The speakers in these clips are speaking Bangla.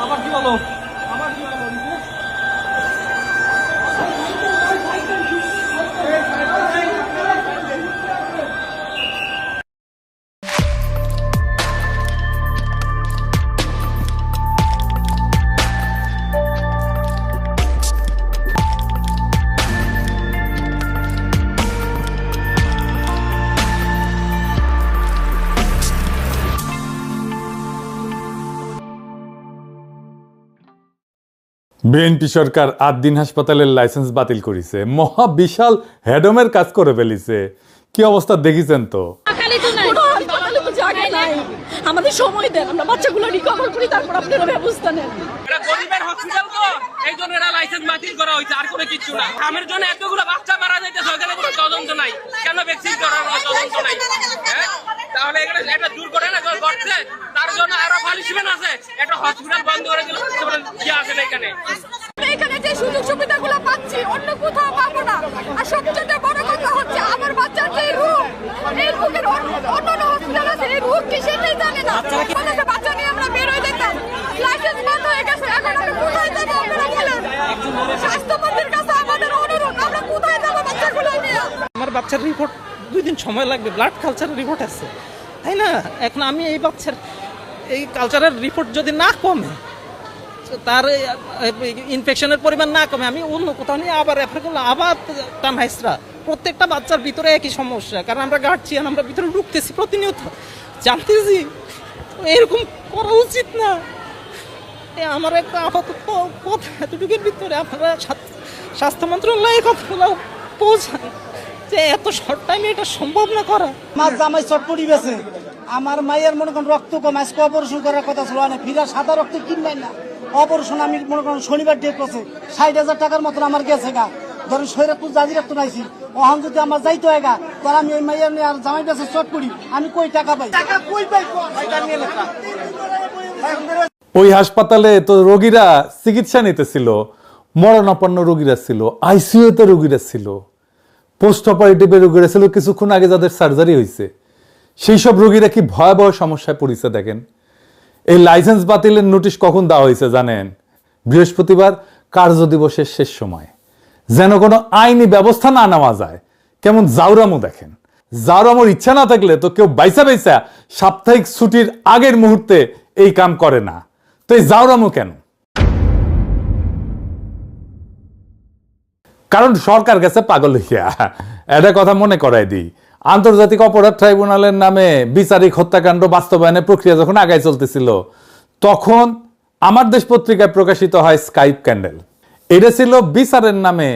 আবার কি বলো আবার কি বলো রিতেশ? বিএনপি সরকার 8 দিন হাসপাতালের লাইসেন্স বাতিল করেছে, মহা বিশাল হেডমের কাজ করে ফেলিছে। কি অবস্থা দেখিছেন তো? আমাদের সময় দেন, আমরা বাচ্চাগুলো রিকভার করি, তারপর আপনারা ব্যবস্থা নেন। এটা গরিবের হসপিটাল তো, এই জন্য এরা লাইসেন্স বাতিল করা হয়েছে, আর কোনো কিছু না। খামের জন্য এতগুলো বাচ্চা মারা যাইতেছে, ওখানে কোনো তদন্ত নাই। কেন ভ্যাকসিন করার কোনো তদন্ত নাই? তাহলে এখানে এটা দূর করে না করছে, তার জন্য আরো পানিশমেন্ট আছে। একটা হসপিটাল বন্ধ করে দিলে কি আসে না এখানে। এখানে যে সুযোগ সুবিধাগুলো পাচ্ছি অন্য কোথাও পাবো না। আর সবচেয়ে বড় কথা হচ্ছে আমার বাচ্চার যে রোগ, এই রোগের অন্য হসপিটাল আছে, এই রোগ কি সেটাই জানে না। বাচ্চা নিয়ে আমরা বের হয়ে যেতাম, লাইসেন্স বন্ধ হয়ে গেছে, এখন আমরা কোথায় যাবো? আপনারা বলেন। স্বাস্থ্যমন্ত্রীর কাছে আমাদের অনুরোধ, আমরা কোথায় যাবো বাচ্চাগুলো নিয়ে? আমার বাচ্চার রিপোর্ট 2 দিন সময় লাগবে, ব্লাড কালচারের রিপোর্ট আছে, তাই না? এখন আমি এই বাচ্চার এই কালচারের রিপোর্ট যদি না কমে, তার ইনফেকশনের পরিমাণ না কমে, আমি অন্য কোথাও নিয়ে আবার রেফার করলাম, আবার টানহাইসরা। প্রত্যেকটা বাচ্চার ভিতরে একই সমস্যা, কারণ আমরা গার্জিয়ান, আমরা ভিতরে ঢুকতেছি প্রতিনিয়ত, জানতেছি এরকম করা উচিত না। আমার একটা আপাতত কথা এতটুকুর ভিতরে আপনারা স্বাস্থ্য মন্ত্রণালয়ে কথাগুলো পৌঁছান যে এত শর্ট টাইমে এটা সম্ভব না করা। আমার জামাই চটপটি বেছে, আমার মায়ের মনে করেন রক্ত কম, আজকে অপারেশন করার কথা ছিল না, ফিরা সাদা রক্ত কিনলেন না। অপারেশন আমি মনে করেন শনিবার ডেট করছে, 60,000 টাকার মতন আমার গেছে গা। ধরেন শরীরে তুই জাজি রাখতো নাইছি, ওখান যদি আমার যাইতে হয় গা, তাহলে আমি ওই মাইয়ার নিয়ে আর জামাই বেছে চট করি, আমি কই টাকা পাই? টাকা কই পাই? ওই হাসপাতালে তো রোগীরা চিকিৎসা নিতেছিল, মরণাপন্ন রোগীরা ছিল, আইসিইউতে রোগীরা ছিল, পোস্ট অপারেটিভে রোগীরা ছিল, কিছুক্ষণ আগে যাদের সার্জারি হয়েছে, সেই সব রোগীরা কি ভয়াবহ সমস্যায় পড়েছে দেখেন। এই লাইসেন্স বাতিলের নোটিশ কখন দেওয়া হয়েছে জানেন? বৃহস্পতিবার, কার্য দিবসের শেষ সময়, যেন কোনো আইনি ব্যবস্থা না নেওয়া যায়। কেমন জাউরামো দেখেন। জাউরামোর ইচ্ছা না থাকলে তো কেউ বাইসা বাইসা সাপ্তাহিক ছুটির আগের মুহূর্তে এই কাম করে না। তো এই জাউরামো কেন? কারণ সরকার গেছে পাগল হইয়া। এটা কথা মনে করাই দিই, আন্তর্জাতিক অপরাধ ট্রাইব্যুনালের নামে বিচারিক হত্যাকাণ্ড বাস্তবায়নের প্রক্রিয়া যখন আগায় চলতেছিল, তখন আমার দেশ পত্রিকায় প্রকাশিত হয় স্কাইপ ক্যান্ডেল। এটা ছিল বিচারের নামে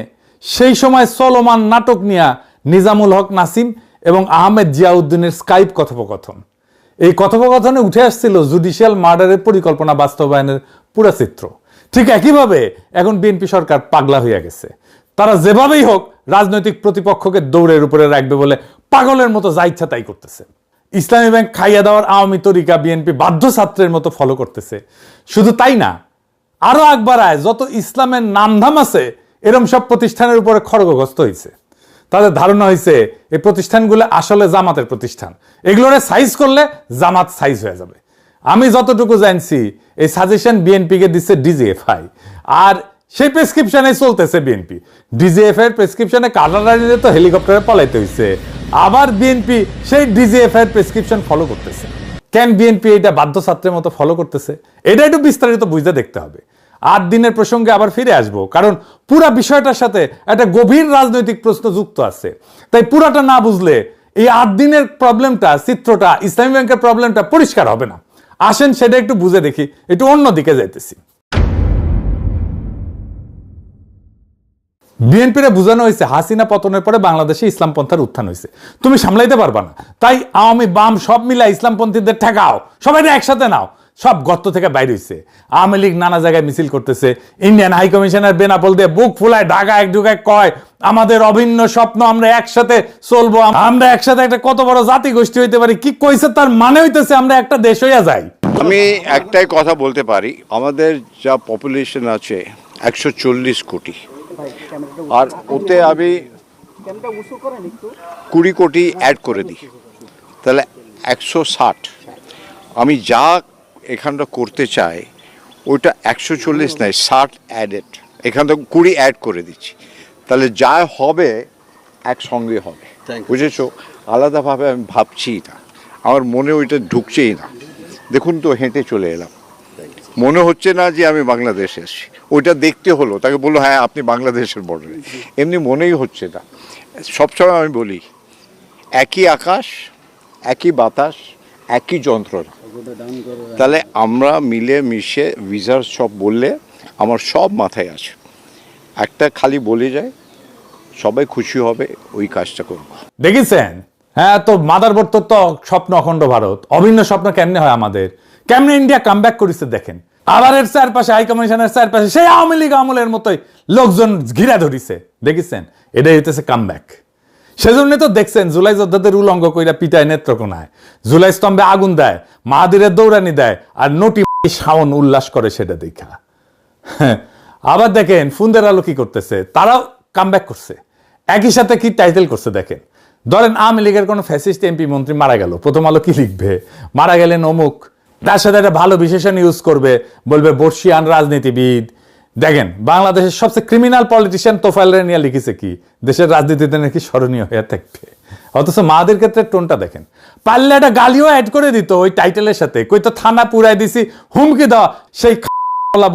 সেই সময় চলমান নাটক নিয়া নিজামুল হক নাসিম এবং আহমেদ জিয়াউদ্দিনের স্কাইপ কথোপকথন। এই কথোপকথনে উঠে আসছিল জুডিশিয়াল মার্ডারের পরিকল্পনা বাস্তবায়নের পুরো চিত্র। ঠিক একইভাবে এখন বিএনপি সরকার পাগলা হইয়া গেছে। তারা যেভাবেই হোক রাজনৈতিক প্রতিপক্ষকে দৌড়ের উপরে রাখবে বলে পাগলের মতো যা ইচ্ছা তাই করতেছে। ইসলামী ব্যাংক খাইয়া দেওয়ার আওয়ামী তরিকা বিএনপি বাধ্য ছাত্রের মতো ফলো করতেছে। শুধু তাই না, আরো একবার যত ইসলামের নামধাম আছে এরম সব প্রতিষ্ঠানের উপরে খড়গগ্রস্ত হয়েছে। তাদের ধারণা হয়েছে এই প্রতিষ্ঠানগুলো আসলে জামাতের প্রতিষ্ঠান, এগুলোরে সাইজ করলে জামাত সাইজ হয়ে যাবে। আমি যতটুকু জানছি এই সাজেশন বিএনপিকে দিচ্ছে ডিজিএফআই, আর সেই প্রেসক্রিপশনে চলতেছে বিএনপি। ডিজিএফআই এর প্রেসক্রিপশনে কাটারানিতে তো হেলিকপ্টারে পলাইতে হয়েছে, আবার বিএনপি সেই ডিজিএফআই এর প্রেসক্রিপশন ফলো করতেছে। কেন বিএনপি এটা বাধ্য ছাত্রের মতো ফলো করতেছে, এটা একটু বিস্তারিত বুঝতে দেখতে হবে। 8 দিনের প্রসঙ্গে আবার ফিরে আসবো, কারণ পুরা বিষয়টার সাথে একটা গভীর রাজনৈতিক প্রশ্ন যুক্ত আছে। তাই পুরাটা না বুঝলে এই 8 দিনের প্রবলেমটা, চিত্রটা, ইসলামী ব্যাংকের প্রবলেমটা পরিষ্কার হবে না। আসেন সেটা একটু বুঝে দেখি, একটু অন্য দিকে যাইতেছি। বিএনপিরে বোঝানো হয়েছে হাসিনা পতনের পরে বাংলাদেশে ইসলামপন্থার উত্থান হয়েছে, তুমি সামলাইতে পারবা না, তাই আওয়ামী বাম সব মিলা ইসলামপন্থীদের ঠেকাও, সবাই একসাথে নাও। সব গর্ত থেকে বাইরে হয়েছে। আওয়ামী লীগ নানা জায়গায় মিছিল করতেছে, ইন্ডিয়ান হাই কমিশনার বেনাপোল দিয়ে বুক ফুলায় ঢাকা এক ঢুকায় কয় আমাদের অভিন্ন স্বপ্ন, আমরা একসাথে চলবো, আমরা একসাথে একটা কত বড় জাতি গোষ্ঠী হইতে পারি। কি কইছে তার মানে হইতেছে আমরা একটা দেশ হইয়া যাই। আমি একটাই কথা বলতে পারি, আমাদের যা পপুলেশন আছে 140 কোটি, আর ওতে আমি 20 কোটি অ্যাড করে দিই, তাহলে 160। আমি যা এখানটা করতে চাই ওইটা 140 নাই, 60 অ্যাডেড, এখান থেকে 20 অ্যাড করে দিচ্ছি, তাহলে যা হবে একসঙ্গে হবে, বুঝেছো? আলাদাভাবে আমি ভাবছি না, আমার মনে ওইটা ঢুকছেই না। দেখুন তো, হেঁটে চলে এলাম, মনে হচ্ছে না যে আমি বাংলাদেশে এসেছি। ওইটা দেখতে হলো, তাকে বললো হ্যাঁ আপনি বাংলাদেশের বর্ডারে, এমনি মনেই হচ্ছে না। সবসময় আমি বলি একই আকাশ, একই বাতাস, একই যন্ত্রণা। তাহলে আমরা মিলে মিশে ভিসার সব বললে আমার সব মাথায় আছে, একটা খালি বলে যায় সবাই খুশি হবে, ওই কাজটা করবো। দেখেছেন? হ্যাঁ, তো মাদারবোর্ড তো স্বপ্ন অখণ্ড ভারত, অভিন্ন স্বপ্ন কেমনে হয় আমাদের, কেমনে ইন্ডিয়া কামব্যাক করেছে দেখেন। আবার এর চারপাশে হাই কমিশনের চারপাশে সেই আওয়ামী লীগ আমলের মতোই লোকজন ঘিরা ধরিছে, দেখেছেন? এটাই হইতেছে কামব্যাক। সেজন্য তো দেখছেন জুলাই যোদ্ধাদের উলঙ্গ কইরা পিটায় নেত্রকোনায়, জুলাই স্তম্ভে আগুন দেয়, মাহাদিরের দৌড়ানি দেয়, আর নটি শাওন উল্লাস করে সেটা দেখা। আবার দেখেন ফুন্দের আলো কি করতেছে, তারাও কামব্যাক করছে, একই সাথে কি টাইটেল করছে দেখেন। ধরেন আওয়ামী লীগের কোনো ফ্যাসিস্ট এমপি মন্ত্রী মারা গেল, প্রথম আলো কি লিখবে? মারা গেলেন অমুক, তার সাথে একটা ভালো বিশেষণ ইউজ করবে, বলবে বর্ষিয়ান রাজনীতিবিদ। দেখেন বাংলাদেশের সবচেয়ে ক্রিমিনাল পলিটিশিয়ান তোফায়েল নিয়ে লিখেছে কি দেশের রাজনীতিতে নাকি স্মরণীয় হয়ে থাকবে, অথচ মাহাদির ক্ষেত্রে টোনটা দেখেন। পারলে একটা গালিও অ্যাড করে দিত ওই টাইটেলের সাথে, কই তো থানা পুরাই দিছি, হুমকি দেওয়া, সেই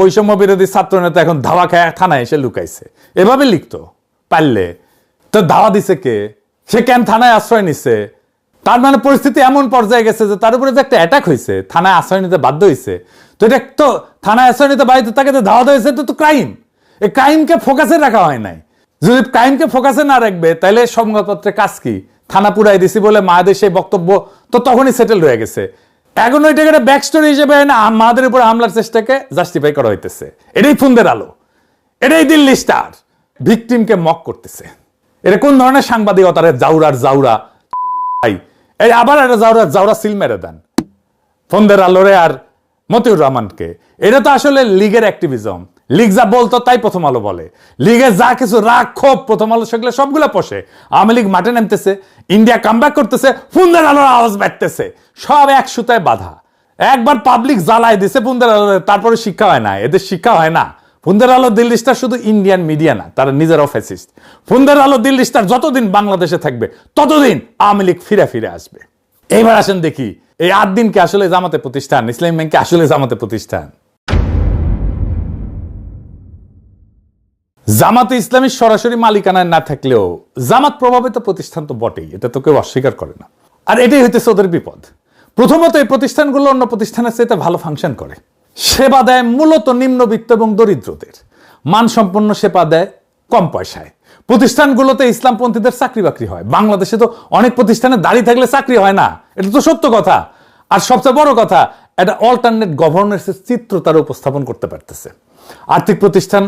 বৈষম্য বিরোধী ছাত্র নেতা এখন ধাওয়া খায় থানায় এসে লুকাইছে, এভাবে লিখতো পারলে। তো ধাওয়া দিছে কে? সে কেন থানায় আশ্রয় নিচ্ছে? তার মানে পরিস্থিতি এমন পর্যায়ে গেছে যে তার উপরে যে একটা অ্যাটাক হয়েছে, থানায় আশ্রয় নিতে বাধ্য হয়েছে, তো এটা তো থানায় আশ্রয় নিতে বাধ্য, তাকে তো ধাওয়া হয়েছে, তো ক্রাইম। এই ক্রাইমকে ফোকাসে রাখা হয় নাই। যদি ক্রাইমকে ফোকাসে না রাখবে তাহলে সংবাদপত্রে কাজ কি? থানা পুরাই দিছি বলে মায়েদের সেই বক্তব্য তো তখনই সেটেল হয়ে গেছে। এখন ওইটাকে একটা ব্যাক স্টোরি হিসেবে না মাদের উপরে হামলার চেষ্টাকে জাস্টিফাই করা হইতেছে। এটাই ফুন্দের আলো, এটাই দিল্লি স্টার, ভিকটিমকে মক করতেছে। এটা কোন ধরনের সাংবাদিকতার জাউরার জাউরা ভাই? এই আবার একটা জাউরা সিল মেরে দেন ফন্দের আলোরে আর মতিউর রহমানকে। এটা তো আসলে লীগের অ্যাক্টিভিজম। লীগ যা বলতো তাই প্রথম আলো বলে, লীগের যা কিছু রাগ ক্ষোভ প্রথম আলো সেগুলো সবগুলো পোষে। আওয়ামী লীগ মাঠে নামতেছে, ইন্ডিয়া কামব্যাক করতেছে, ফুন্দের আলোর আওয়াজ বাড়তেছে, সব এক সুতায় বাধা। একবার পাবলিক জ্বালায় দিছে ফুন্দের আলো, তারপরে শিক্ষা হয় না, এদের শিক্ষা হয় না। ফুন্দের আলো দিল্লি স্টার শুধু ইন্ডিয়ান মিডিয়া না, তারা নিজেরাও ফ্যাসিস্ট। ফুন্দের আলো দিল্লি স্টার যতদিন বাংলাদেশে থাকবে ততদিন আওয়ামী লীগ ফিরে ফিরে আসবে। এইবার আসেন দেখি এই 8 দিনকে আসলে জামাতে প্রতিষ্ঠান, ইসলামী ব্যাংকে আসলে জামাতে প্রতিষ্ঠান। জামাতে ইসলামী সরাসরি মালিকানায় না থাকলেও জামাত প্রভাবিত প্রতিষ্ঠান তো বটেই, এটা তো কেউ অস্বীকার করে না। আর এটাই হইতেছে ওদের বিপদ। প্রথমত এই প্রতিষ্ঠানগুলো অন্য প্রতিষ্ঠানের চাইতে ভালো ফাংশন করে, সেবা দেয় মূলত নিম্নবিত্ত এবং দরিদ্রদের, মানসম্পন্ন সেবা দেয় কম পয়সায়। প্রতিষ্ঠানগুলোতে ইসলামপন্থীদের চাকরি বাকরি হয়। বাংলাদেশে তো অনেক প্রতিষ্ঠানে দাঁড়িয়ে থাকলে চাকরি হয় না, এটা তো সত্য কথা। আর সবচেয়ে বড় কথা, একটা অল্টারনেট গভর্নেন্সের চিত্র তারা উপস্থাপন করতে পারতেছে। আর্থিক প্রতিষ্ঠান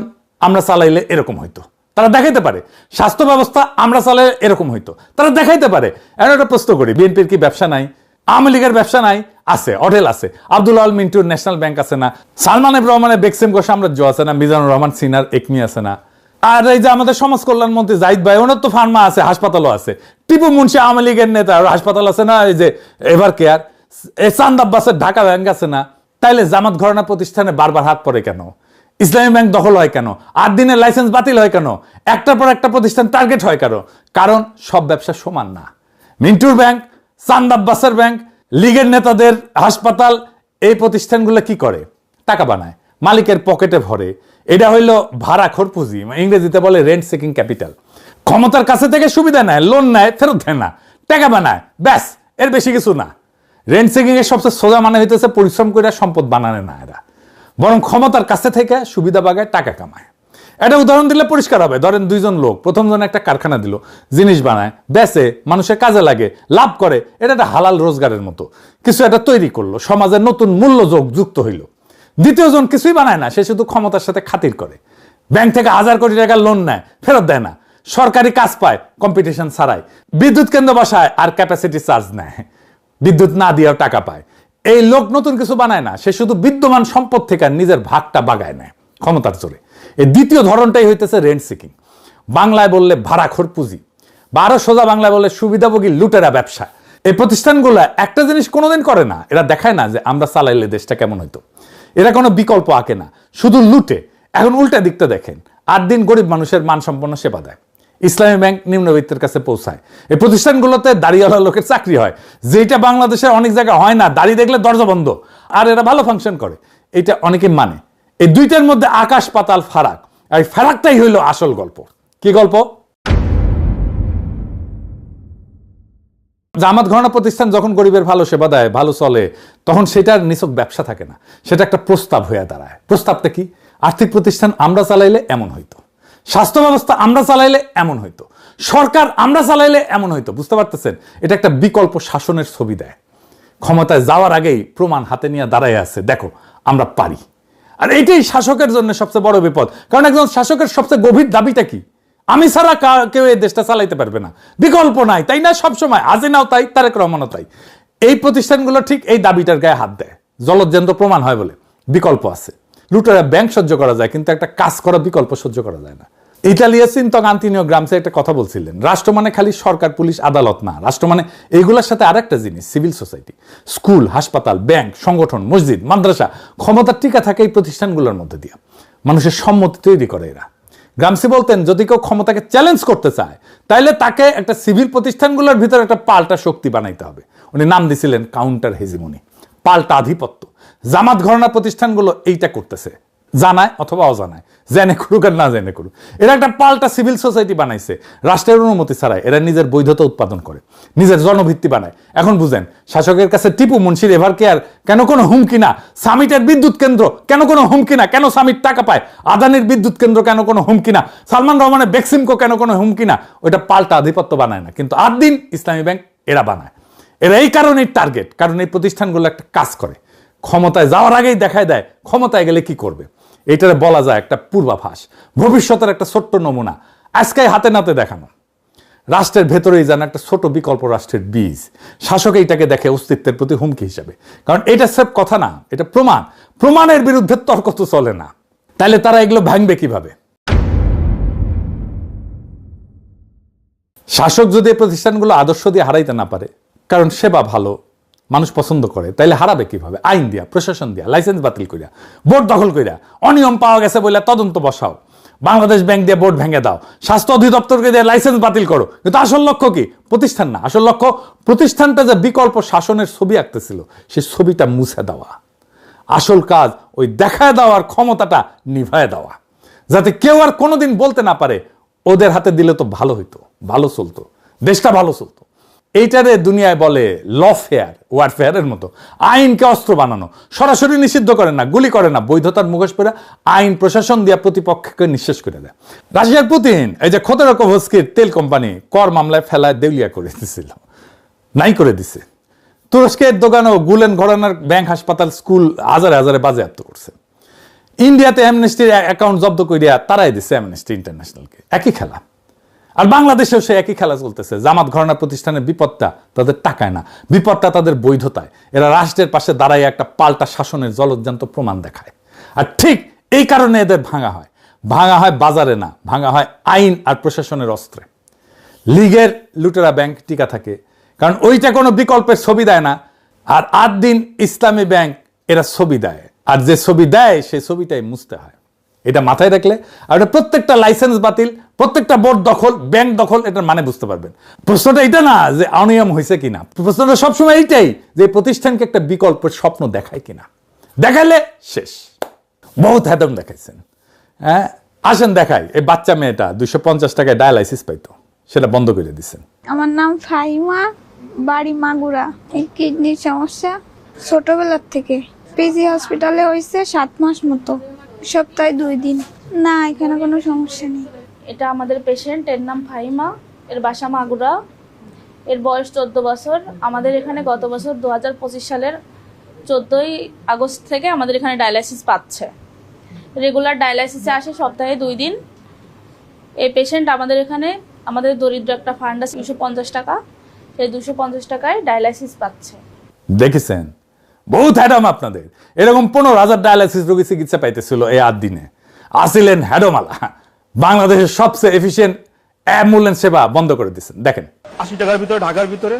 আমরা চালাইলে এরকম হইতো, তারা দেখাইতে পারে। স্বাস্থ্য ব্যবস্থা আমরা চালাইলে এরকম হইতো, তারা দেখাইতে পারে। একটা প্রশ্ন করি, বিএনপির কি ব্যবসা নাই? আওয়ামী লীগের ব্যবসা নাই? আছে, হোটেল আছে। আব্দুল আল মিন্টুর ন্যাশনাল ব্যাংক আছে না? সালমান এফ রহমানের বেক্সিমকো সাম্রাজ্য আছে না? মিজানুর রহমান সিনার একমি আছে না? আর এই যে আমাদের সমাজ কল্যাণ মন্ত্রী জাহিদ ভাই, ওনার তো ফার্মা আছে, হাসপাতালও আছে। টিপু মুন্সি আওয়ামী লীগের নেতা, হাসপাতাল আছে না? এই যে এভার কেয়ার, চাঁদ আব্বাসের ঢাকা ব্যাংক আছে না? তাইলে জামাত ঘরানা প্রতিষ্ঠানে বারবার হাত পড়ে কেন? ইসলামী ব্যাংক দখল হয় কেন? 8 দিনের লাইসেন্স বাতিল হয় কেন? একটার পর একটা প্রতিষ্ঠান টার্গেট হয় কেন? কারণ সব ব্যবসা সমান না। মিন্টুর ব্যাংক, চাঁদ আব্বাসের ব্যাংক, লীগের নেতাদের হাসপাতাল, এই প্রতিষ্ঠানগুলো কি করে? টাকা বানায়, মালিকের পকেটে ভরে। এটা হইল ভাড়াখোর পুঁজি, ইংরেজিতে বলে রেন্ট সিকিং ক্যাপিটাল। ক্ষমতার কাছে থেকে সুবিধা নেয়, লোন নেয়, ফেরত দেয় না, টাকা বানায়, ব্যাস, এর বেশি কিছু না। রেন্ট সিকিং এর সবচেয়ে সোজা মানে হইতেছে পরিশ্রম করে সম্পদ বানানো না এরা, বরং ক্ষমতার কাছে থেকে সুবিধা বাগায়, টাকা কামায়। এটা উদাহরণ দিলে পরিষ্কার হবে। ধরেন 2 জন লোক, প্রথম জন একটা কারখানা দিল, জিনিস বানায়, বেচে, মানুষের কাজে লাগে, লাভ করে, এটা একটা হালাল রোজগারের মতো কিছু একটা তৈরি করলো, সমাজের নতুন মূল্য যুক্ত হইল। দ্বিতীয় জন কিছুই বানায় না, সে শুধু ক্ষমতার সাথে খাতির করে, ব্যাংক থেকে 1000 কোটি টাকা লোন নেয়, ফেরত দেয় না, সরকারি কাজ পায় কম্পিটিশন ছাড়াই, বিদ্যুৎ কেন্দ্র বসায় আর ক্যাপাসিটি চার্জ নেয়, বিদ্যুৎ না দিয়েও টাকা পায়। এই লোক নতুন কিছু বানায় না, সে শুধু বিদ্যমান সম্পদ থেকে নিজের ভাগটা বাগায় নেয় ক্ষমতার জোরে। এই দ্বিতীয় ধরনটাই হইতেছে রেন্ট সিকিং, বাংলায় বললে ভাড়াখোর পুঁজি, বা আরো সোজা বাংলায় বললে সুবিধাভোগী লুটেরা ব্যবসা। এই প্রতিষ্ঠানগুলো একটা জিনিস কোনোদিন করে না, এরা দেখায় না যে আমরা চালাইলে দেশটা কেমন হইতো। এরা কোনো বিকল্প আঁকে না, শুধু লুটে। এখন উল্টা দিকটা দেখেন, 8 দিন গরিব মানুষের মানসম্পন্ন সেবা দেয়। ইসলামী ব্যাংক নিম্নবিত্তের কাছে পৌঁছায়। এই প্রতিষ্ঠানগুলোতে দাড়িওয়ালা লোকের চাকরি হয়, যেটা বাংলাদেশের অনেক জায়গায় হয় না। দাড়ি দেখলে দরজা বন্ধ, আর এরা ভালো ফাংশন করে, এটা অনেকে মানে। এই দুইটার মধ্যে আকাশ পাতাল ফারাক, আর এই ফারাকটাই হইল আসল গল্প। কি গল্প? জামাত ঘরানা প্রতিষ্ঠান যখন গরিবের ভালো সেবা দেয়, ভালো চলে, তখন সেটার নিছক ব্যবসা থাকে না, সেটা একটা প্রস্তাব হয়ে দাঁড়ায়। প্রস্তাবটা কি? আর্থিক প্রতিষ্ঠান আমরা চালাইলে এমন হইতো, স্বাস্থ্য ব্যবস্থা আমরা চালাইলে এমন হইতো, সরকার আমরা চালাইলে এমন হইতো। বুঝতে পারতেছেন? এটা একটা বিকল্প শাসনের ছবি দেয়। ক্ষমতায় যাওয়ার আগেই প্রমাণ হাতে নিয়ে দাঁড়ায় আছে, দেখো আমরা পারি। আর এটাই শাসকের জন্য সবচেয়ে বড় বিপদ। কারণ একজন শাসকের সবচেয়ে গভীর দাবিটা কি? আমি ছাড়া কেউ এই দেশটা চালাইতে পারবে না, বিকল্প নাই, তাই না? সবসময় হাসিনাও তাই, তারেক রহমানও তাই। এই প্রতিষ্ঠানগুলো ঠিক এই দাবিটার গায়ে হাত দেয়, জলজ্যান্ত প্রমাণ হয় বলে। বিকল্প আছে, লুটেরা ব্যাংক সহ্য করা যায়, কিন্তু একটা কাজ করা বিকল্প সহ্য করা যায় না। ইটালিয়া চিন্তক আন্তোনিও গ্রামসি একটা কথা বলছিলেন, রাষ্ট্র মানে খালি সরকার, পুলিশ, আদালত না। রাষ্ট্র মানে এইগুলোর সাথে আরেকটা জিনিস, সিভিল সোসাইটি, স্কুল, হাসপাতাল, ব্যাংক, সংগঠন, মসজিদ, মাদ্রাসা। ক্ষমতার টিকা থাকে এই প্রতিষ্ঠানগুলোর মধ্যে দিয়ে, মানুষের সম্মতি তৈরি করে এরা। গ্রামসি বলতেন, যদি কেউ ক্ষমতাকে চ্যালেঞ্জ করতে চায়, তাহলে তাকে একটা সিভিল প্রতিষ্ঠানগুলোর ভিতরে একটা পাল্টা শক্তি বানাইতে হবে। উনি নাম দিছিলেন কাউন্টার হেজিমনি, পাল্টা আধিপত্য। জামাত ঘরানা প্রতিষ্ঠানগুলো এইটা করতেছে, জানায় অথবা অজানায়, জেনে করুক আর না জেনে করুক। এরা একটা পাল্টা সিভিল সোসাইটি বানাইছে, রাষ্ট্রের অনুমতি ছাড়াই। এরা নিজের বৈধতা উৎপাদন করে, নিজের জনভিত্তি বানায়। এখন বুঝেন, শাসকের কাছে টিপু মুন্সির এভার কেয়ার কেন কোনো হুমকি না? সামিটের বিদ্যুৎ কেন্দ্র কেন কোনো হুমকি না? কেন সামিট টাকা পায়? আদানির বিদ্যুৎ কেন্দ্র কেন কোনো হুমকি না? সালমান রহমানের বেক্সিমকো কেন কোনো হুমকি না? ওইটা পাল্টা আধিপত্য বানায় না, কিন্তু 8 দিন ইসলামী ব্যাংক এরা বানায়। এরা এই কারণেই টার্গেট, কারণ এই প্রতিষ্ঠানগুলো একটা কাজ করে, ক্ষমতায় যাওয়ার আগেই দেখায় দেয় ক্ষমতায় গেলে কি করবে। এটারে বলা যায় একটা পূর্বাভাস, ভবিষ্যতের একটা ছোট্ট নমুনা, আজকে হাতে নাতে দেখানো। রাষ্ট্রের ভেতরেই যেন একটা ছোট বিকল্প রাষ্ট্রের বীজ। শাসক এইটাকে দেখে অস্তিত্বের প্রতি হুমকি হিসাবে, কারণ এটা সব কথা না, এটা প্রমাণ। প্রমাণের বিরুদ্ধে তর্ক তো চলে না। তাহলে তারা এগুলো ভাঙবে কিভাবে? শাসক যদি এই প্রতিষ্ঠানগুলো আদর্শ দিয়ে হারাইতে না পারে, কারণ সেবা ভালো, মানুষ পছন্দ করে, তাইলে হারাবে কিভাবে? আইন দিয়া, প্রশাসন দিয়া, লাইসেন্স বাতিল করিয়া, বোর্ড দখল করিয়া, অনিয়ম পাওয়া গেছে বলে তদন্ত বসাও, বাংলাদেশ ব্যাংক দিয়ে বোর্ড ভেঙে দাও, স্বাস্থ্য অধিদপ্তরকে দিয়ে লাইসেন্স বাতিল করো। কিন্তু আসল লক্ষ্য কি? প্রতিষ্ঠান না, আসল লক্ষ্য প্রতিষ্ঠানটা যে বিকল্প শাসনের ছবি আঁকতেছিল, সেই ছবিটা মুছে দেওয়া। আসল কাজ ওই দেখায় দেওয়ার ক্ষমতাটা নিভায় দেওয়া, যাতে কেউ আর কোনোদিন বলতে না পারে ওদের হাতে দিলে তো ভালো হইতো, ভালো চলতো, দেশটা ভালো চলতো। এইটারে দুনিয়ায় বলে লফেয়ার, ওয়ারফেয়ারের মতো। আইনকে অস্ত্র বানানো, সরাসরি নিষিদ্ধ করে না, গুলি করে না, বৈধতার মুখোশ পরে আইন প্রশাসন দিয়া প্রতিপক্ষকে নিঃশেষ করে দেয়। রাশিয়ার পুতিন এই যে খোদেরকোভস্কির তেল কোম্পানি কর মামলায় ফেলায় দেউলিয়া করে দিছিল, নাই করে দিছে। তুরস্কের দোকানও গুলেন ঘরানার ব্যাংক, হাসপাতাল, স্কুল হাজারে হাজারে বাজেয়াপ্ত করছে। ইন্ডিয়াতে অ্যামনেস্টির অ্যাকাউন্ট জব্দ করিয়া তারাই দিচ্ছে অ্যামনেস্টি ইন্টারন্যাশনালকে। একই খেলা। আর বাংলাদেশেও সে একই খেলা চলতেছে। জামাত ঘরানা প্রতিষ্ঠানের বিপদটা তাদের টাকায় না, বিপদটা তাদের বৈধতায়। এরা রাষ্ট্রের পাশে দাঁড়ায় একটা পাল্টা শাসনের জলজ্যান্ত প্রমাণ দেখায়। আর ঠিক এই কারণে এদের ভাঙা হয়। ভাঙা হয় বাজারে না, ভাঙা হয় আইন আর প্রশাসনের অস্ত্রে। লীগের লুটেরা ব্যাংক টিকা থাকে, কারণ ওইটা কোনো বিকল্পের ছবি দেয় না। আর 8 দিন ইসলামী ব্যাংক এরা ছবি দেয়, আর যে ছবি দেয় সেই ছবিটাই মুছতে হয়। এটা মাথায় রাখলে, আর এটা প্রত্যেকটা লাইসেন্স বাতিল, প্রত্যেকটা বোর্ড দখল, ব্যাংক দখল, এটার মানে বুঝতে পারবেন। প্রশ্নটা এটা না যে অনিয়ম হয়েছে কিনা, প্রশ্নটা সবসময় এইটাই যে প্রতিষ্ঠানকে একটা বিকল্পের স্বপ্ন দেখায় কিনা। দেখালে শেষ। বহুত হ্যাদম দেখাইছেন। হ্যাঁ, আসেন দেখাই। এই বাচ্চা মেয়েটা 250 টাকায় ডায়ালাইসিস পাইতো, সেটা বন্ধ করে দিচ্ছেন। আমার নাম ফাহিমা, বাড়ি মাগুরা। এই কিডনির সমস্যা ছোটবেলার থেকে। পিজি হসপিটালে হয়েছে 7 মাস মতো, সপ্তাহে 2 দিন। না, এখানে কোনো সমস্যা নেই। এটা আমাদের পেশেন্ট, এর নাম ফাহিমা, এর বাসা মাগুরা, এর বয়স 14 বছর। আমাদের এখানে গত বছর 2025 সালের 14ই আগস্ট থেকে আমাদের এখানে ডায়ালাইসিস পাচ্ছে। রেগুলার ডায়ালাইসিসে আসে সপ্তাহে 2 দিন। এই পেশেন্ট আমাদের এখানে, আমাদের দরিদ্র একটা ফান্ড আছে 250 টাকা, সেই 250 টাকায় ডায়ালাইসিস পাচ্ছে। দেখেছেন, বহুত হ্যাডম আপনাদের। এরকম 15,000 ডায়ালাইসিস রোগী চিকিৎসা পাইতেছিল এই 8 দিনে। আসিলেন হ্যাডমালা। বাংলাদেশের সবচেয়ে এফিশিয়েন্ট অ্যাম্বুলেন্স সেবা বন্ধ করে দিচ্ছেন। দেখেন 80 টাকার ভিতরে, ঢাকার ভিতরে।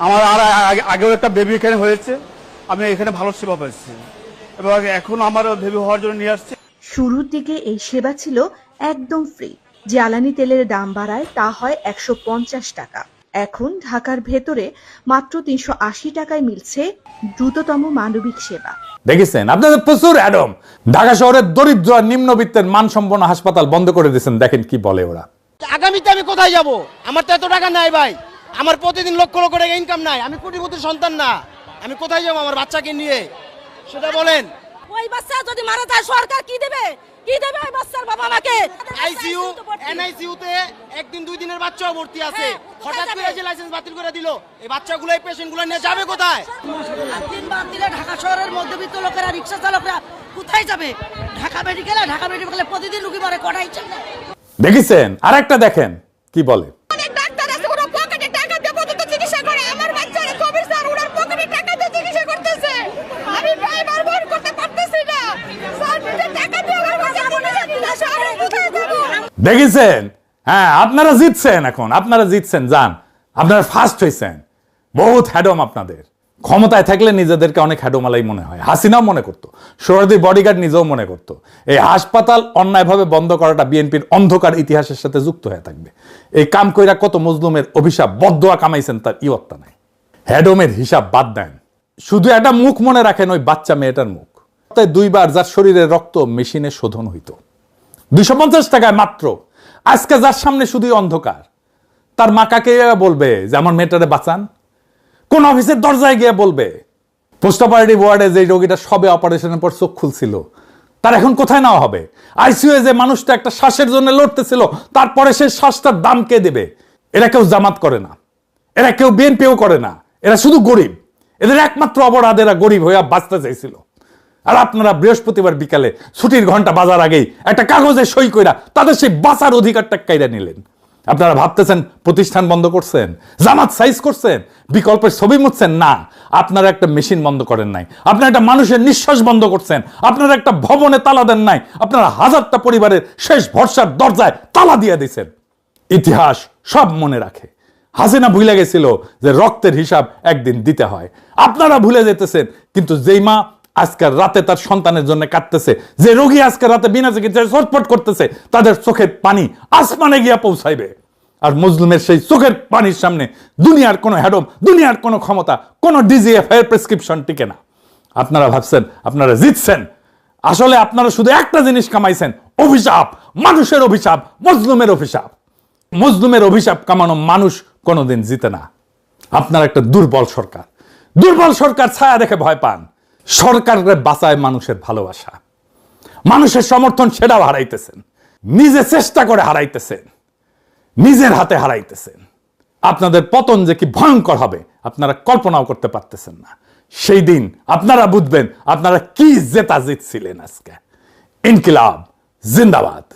আমার আর আগেও একটা বেবি এখানে হয়েছে, আমি এখানে ভালো সেবা পাচ্ছি। এবং এখন আমারও ভেবে হওয়ার জন্য নিয়ে আসছে। শুরুর দিকে এই সেবা ছিল একদম ফ্রি। জ্বালানি তেলের দাম বাড়ায় তা হয় 150 টাকা। এখন ঢাকার ভেতরে মাত্র 380 টাকায় মিলছে দ্রুততম মানবিক সেবা। দেখেছেন আপনাদের প্রচুর অ্যাডম। ঢাকা শহরের দরিদ্র আর নিম্নবিত্তের মানসম্পন্ন হাসপাতাল বন্ধ করে দিয়েছেন। দেখেন কি বলে ওরা। আগামীতে আমি কোথায় যাব? আমার তো এত টাকা নাই ভাই, আমার প্রতিদিন লক্ষ লক্ষ টাকা ইনকাম নাই, আমি কোটিপতির সন্তান না, আমি কোথায় যাব আমার বাচ্চাকে নিয়ে সেটা বলেন। ওই বাচ্চা যদি মারা যায় সরকার কি দেবে? কি দেবে ওই বাচ্চার বাবা মাকে? আইসিইউ এনআইসিইউ তে একদিন দুই দিনের বাচ্চাও ভর্তি আছে, হঠাৎ করে যে লাইসেন্স বাতিল করে দিল, এই বাচ্চাগুলো এই পেশেন্টগুলো নিয়ে যাবে কোথায়? দিন বাদ দিলে ঢাকা শহরের মধ্যবিত্ত লোকেরা, রিকশা চালকরা কোথায় যাবে? ঢাকা মেডিকেলে প্রতিদিন রোগী মরে কটাই চলে। দেখেছেন আরেকটা দেখেন কি বলে। অনেক ডাক্তার আছে ওরা পকেটে টাকা দিয়ে পর্যন্ত চিকিৎসা করে। আমার বাচ্চারা কবির স্যার ওনার পকেটে টাকা দিয়ে চিকিৎসা করতেছে। আমি ড্রাইভার বহন করতে পারতেছি না স্যার, নিজে টাকা দিয়ে আমার বাচ্চা শহরে কোথায় যাবো? দেখেছেন? হ্যাঁ আপনারা জিতছেন, এখন আপনারা জিতছেন, যান আপনারা ফার্স্ট হয়েছেন। বহুত হ্যাডম আপনাদের। ক্ষমতায় থাকলে নিজেদেরকে অনেক হ্যাডোমালাই মনে হয়। হাসিনাও মনে করতো, সোহরাওয়ার্দীর বডিগার্ড নিজেও মনে করতো এই হাসপাতাল অন্যায়ভাবে বন্ধ করাটা বিএনপির অন্ধকার ইতিহাসের সাথে যুক্ত হয়ে থাকবে। এই কাম কইরা কত মজলুমের অভিশাপ বদদোয়া কামাইছেন তার ইয়ত্তা নাই। হ্যাডমের হিসাব বাদ দেন, শুধু একটা মুখ মনে রাখেন, ওই বাচ্চা মেয়েটার মুখ। তাই 2 বার যার শরীরের রক্ত মেশিনে শোধন হইতো 250 টাকায় মাত্র। আজকে যার সামনে শুধুই অন্ধকার, তার মা কাকে বলবে যে আমার মেয়েটারে বাঁচান? কোন অফিসের দরজায় গিয়ে বলবে? পোস্ট অপারেটিভ ওয়ার্ডে যে রোগীটা সবে অপারেশনের পর চোখ খুলছিল, তার এখন কোথায় নেওয়া হবে? আইসিইউ যে মানুষটা একটা শ্বাসের জন্য লড়তেছিল, তারপরে সেই শ্বাসটার দাম কে দেবে? এরা কেউ জামাত করে না, এরা কেউ বিএনপিও করে না, এরা শুধু গরিব। এদের একমাত্র অপরাধ এরা গরিব হইয়া বাঁচতে চাইছিল। আর আপনারা বৃহস্পতিবার বিকালে ছুটির ঘন্টা বাজার আগেই একটা কাগজে সই কইরা তাদের সেই বাঁচার অধিকারটা কাইরা নিলেন। আপনারা ভাবতেছেন প্রতিষ্ঠান বন্ধ করছেন, জামাত সাইজ করছেন, বিকল্পের ছবি মুছছেন। না, আপনারা একটা মেশিন বন্ধ করেন নাই, আপনারা একটা মানুষের নিঃশ্বাস বন্ধ করছেন, আপনারা একটা ভবনে তালা দেন নাই, আপনারা হাজারটা পরিবারের শেষ ভরসার দরজায় তালা দিয়ে দিয়েছেন। ইতিহাস সব মনে রাখে। হাসিনা ভুলে গেছিল যে রক্তের হিসাব একদিন দিতে হয়। আপনারা ভুলে যেতেছেন, কিন্তু যেই মা আজকের রাতে তার সন্তানের জন্য কাঁদতেছে, যে রোগী আজকের রাতে বিনা চিকিৎসায় ছটফট করতেছে, তাদের চোখের পানি আসমানে গিয়া পৌঁছাইবে। আর মজলুমের সেই চোখের পানির সামনে দুনিয়ার কোনো হ্যাডম, দুনিয়ার কোনো ক্ষমতা, কোনো ডিজিএফ এর প্রেসক্রিপশন টিকে না। আপনারা ভাবছেন আপনারা জিতছেন, আসলে আপনারা শুধু একটা জিনিস কামাইছেন, অভিশাপ, মানুষের অভিশাপ, মজলুমের অভিশাপ। মজলুমের অভিশাপ কামানো মানুষ কোনোদিন জিতে না। আপনারা একটা দুর্বল সরকার, দুর্বল সরকার ছায়া দেখে ভয় পান। সরকারকে বাঁচায় মানুষের ভালোবাসা, মানুষের সমর্থন, সেটাও হারাইতেছেন। নিজে চেষ্টা করে হারাইতেছেন, নিজের হাতে হারাইতেছেন। আপনাদের পতন যে কি ভয়ঙ্কর হবে আপনারা কল্পনাও করতে পারতেছেন না। সেই দিন আপনারা বুঝবেন আপনারা কি জেতা জিতছিলেন। আজকে ইনকিলাব জিন্দাবাদ।